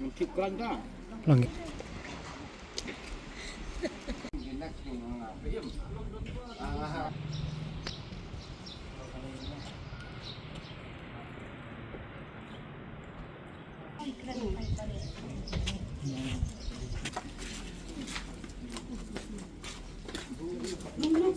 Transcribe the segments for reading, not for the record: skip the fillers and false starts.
Lang. Ini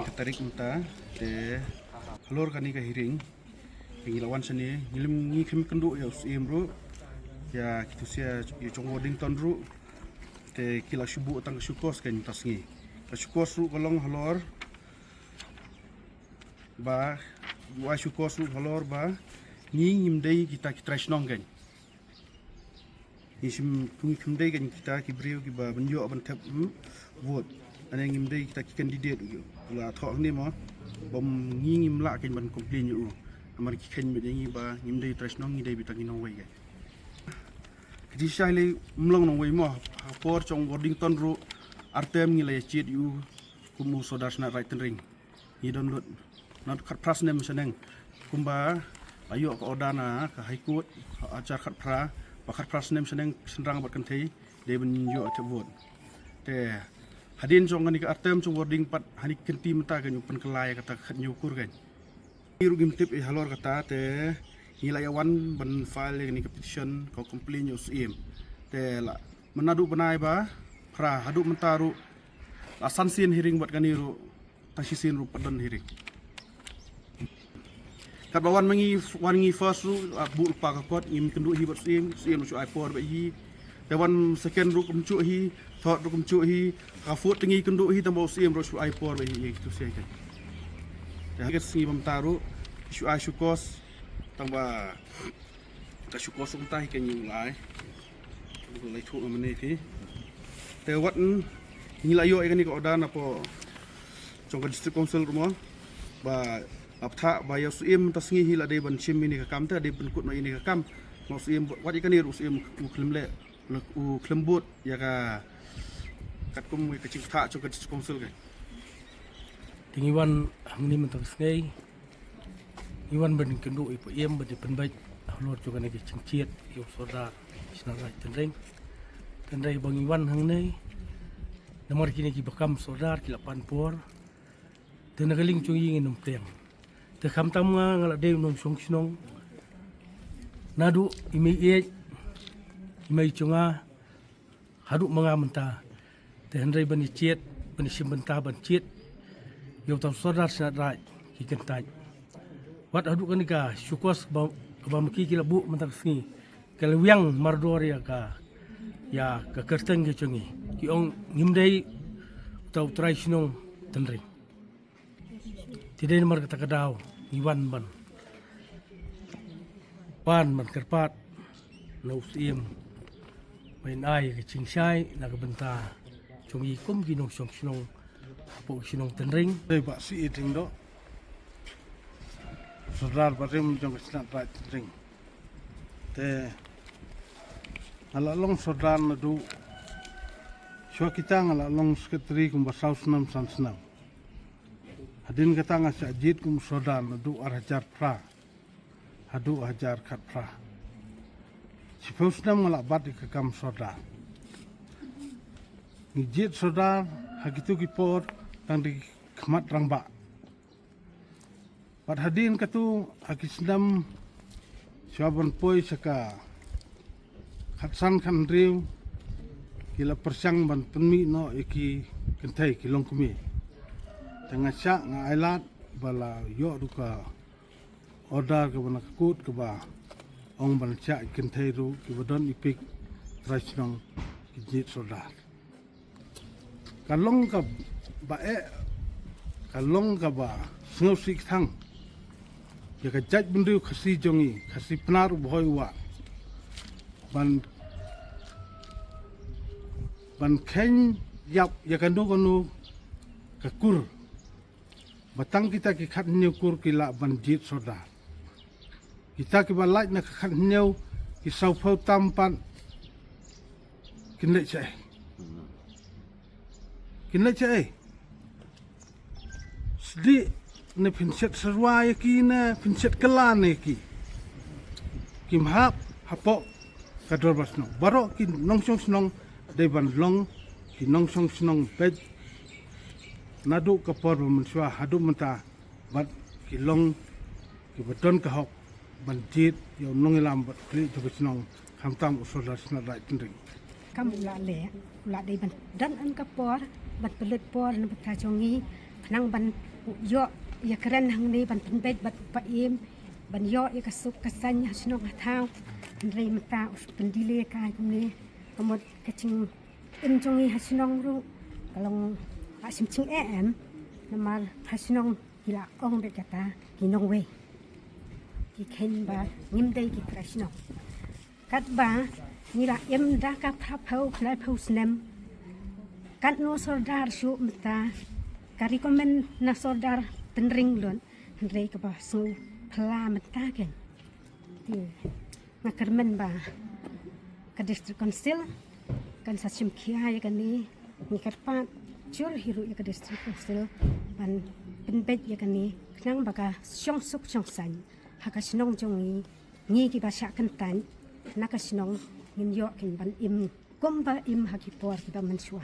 ketarik muta te halor kani ka hiring lawan sini ngilim ngi kem kendu ya usim ru ya kitu sia ya chong wording ton ru te kila shubu tang syukos kan tasngi ka syukos ru kolong halor ba wa syukos ru halor ba ngi ngimdei kita kitresnong kan isim ngi kimdei kan kita kibriu ki ba benjo ban thep vote ane ngimdei kita ki candidate la thok ni mo bom ngi ngim la kan ban complain yu amar ki khen me ngi ba ngimdei tresnong ngi dei bitang ngi nong wei ga di sai le mlong nong wei mo por chong boarding ton ru artem ngi la chit yu kumu sodas na right ring ni don lot not khat pras nem seneng kumba ayo ko odana ka high court ajar khat pra ba khat pras nem seneng senrang bat kan thei de ben yo te vote te hadin jong ni ka artem chung wording pat hani kenti mata kan pen kelai kata khat nyukur kan iru gim tip halor kata te nilai awan ban file ni petition ko complain yo sim te la menadu benai ba pra hadu mentaru asan sin hearing buat kaniru tasisin ru padan hearing kat bawan wangi first ru bu pa ka kot ngim kendu hi buat sim su iPod ba hi dewan second ru kumcu hi third ru kumcu hi ka foot tingi kendu hi tambo sim ru su iPod ba hi itu sia kan ya si mentaru su syukos tamba ka syukos untai kan yu lai lai thu amne thi te wat ni la yo kan ni ko odan apo chong district council rumo ba aptha ba ya suim tasngi hi la de ban chim ni ka kam ta de ban kut no ini ka kam mo suim wat ikan ni ru suim u klemle u klembut ya ka kat kum ka ching tha chong district council ka tingiwan hangni mentang sngai iwan ben kendu ipo iem bade penbaik halor juga nagi cengciet yo soda sinarai tenreng bang iwan hangnei nomor kini ki bakam sodar kila panpor tenagaling chung yingin nomteng te kham tamnga ngala de nom song sinong nadu imi e imi chunga hadu manga menta te hendrai bani chiet bani simbenta ban chiet yo tam sodar sinarai ki kentai wat hadu kan ka syukos ba maki kila bu mentak sini kalau yang mardor ya ka kerteng ke chungi ki ong ngimdei tau trai sinong tenring tidak nomor kata kadau iwan ban pan man kerpat no sim main ai ke cingsai na ke benta chungi kum ginong song sinong po sinong tenring dei ba si iting do sodar barim jong snap right ring te ala long sodar na du so kita ngala long sekretari kum basau senam san senam hadin kata ngasa jit kum sodar na du arhajar pra hadu hajar khat pra sipos nam ngala bat ke kam sodar ni jit sodar hagitu ki por tang di khmat rangba pat hadin katu hakisnam syabon poi saka khatsan kan riu kila persang ban penmi no iki kentai kilong kumi tengah syak nga ailat bala yo duka order ke bana kut ke ba ong ban syak kentai ru ki bodon ipik trasnong kijit sodar kalong ka ba kalong ka ba snow sik thang ya ka jaj bendu khasi jongi khasi penar boy wa ban ken yap ya kanu kakur batang kita ki khat new kur ki la ban jit soda kita ki balai na khat new ki sau phau tampan kin le che sdi ne pinset sarwa ya ki na pinset kalan ya ki kim hap hapo kador basno baro ki nongsong snong de ban long ki nongsong snong pej nadu kapor menswa hadu menta bat ki long ki beton ka hok ban jit yo nong ilam bat kli to snong kham tam usol rasna rai tindring kam la de ban dan an kapor bat pelet por na bata jongi nang ban yo ya keren hang ni ban penbet bat pa im ban yo ya kasuk kasan snong hatau rei mata us pendile ka ni kamot kaching jongi hasnong ru kalong asim ching namal hasnong ila ong be kata kinong we ki ken ba ngim dei ki krasnong kat ba nila da ka phau khlai phau snem kat no sordar shu mata kari komen na sordar tenring lon rei ka ba su phla mata ken ti ngakarmen ba ka district council kan sasim kia ya kan ni karpat jur hiru ya ka district council ban penbet ya kan ni knang baka syong suk syong san haka sinong jongi ngi ki ba sha kan tan naka sinong ngin yo kin ban im gomba im haki por ki ba mansua